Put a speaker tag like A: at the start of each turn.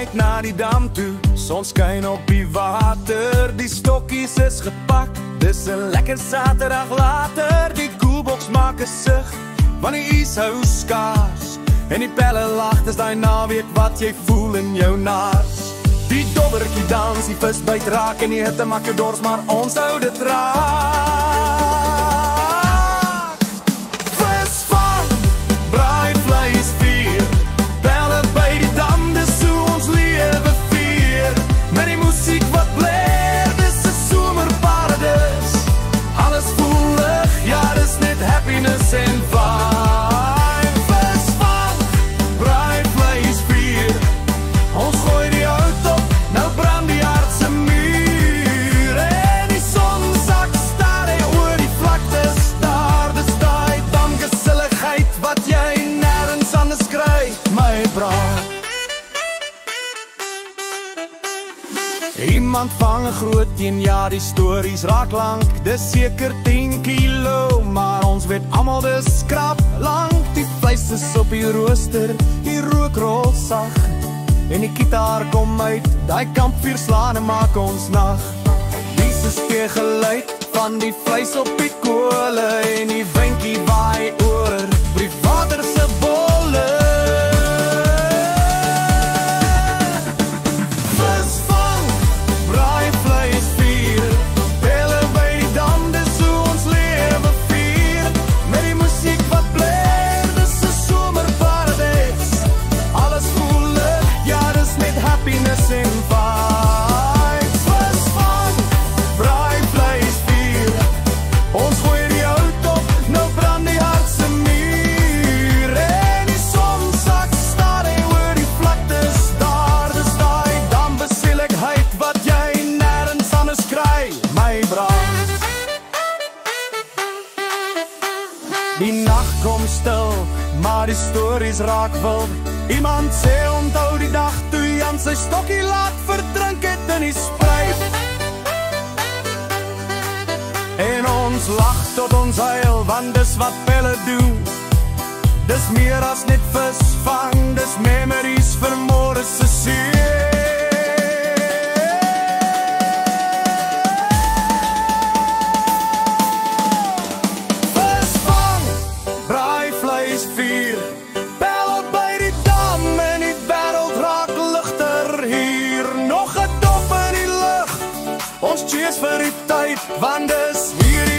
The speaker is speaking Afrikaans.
A: uit na die dam toe. Son skyn op die water, die stokkies is gepak. Dis 'n lekker Saterdag later, die koelboks maak 'n sug, want die ys hou skaars en die pelle lag, dis daai naweek wat jy voel in jou naars. Die dobbertjie dans, die vis byt raak en die hitte maak jou dors, maar ons hou dit raak. Vis vang, braai vleis vier, pelle by die dam, dis hoe ons lewe vier. Met die musiek wat blaar, dis 'n somerparadis. Alles voel lig, ja dis net happiness en vibe. Vis vang, braai vleis vier, ons gooi die hout op, nou brand die aardse muur. En die son sak stadig oor die vlaktes daar, dis daai damgeselligheid wat jy nêrens anders kry, my braai. Iemand vang 'n groot een, ja die stories raak lank, dis seker 10 kilo, maar ons weet almal dis krap lank. Die vleis is op die rooster, die rook rol sag, en die gitaar kom uit, daai kampvuur slaan en maak ons nag. Jesus gee geluid van die vleis op die kole, en die windjie waai oor die water se bolle. Vis vang, braai vleis vier, pelle by die dam, dis hoe ons lewe vier. Met die musiek wat blaar, dis 'n somerparadys. Alles voel lig, ja dis net happiness en vibes. Vis vang, braai vleis vier, ons gooi die hout op, nou brand die aardse muur. En die son sak stadig oor die vlaktes daar, dis daai dambeseligheid wat jy nêrens anders kry, my braai. Die nag kom stil, maar die stories raak wild. Iemand sê onthou die dag toe Jan sy stokkie laat verdrink het in die spruit. En ons lag tot ons huil, want dis wat pelle doen. Dis meer as net vis vang, dis memories vir môre se see. Vis vang, braai vleis vier, pelle by die dam en die wêreld raak ligter hier. Nog 'n dop in die lug, ons cheers vir die tyd, want dis hierdie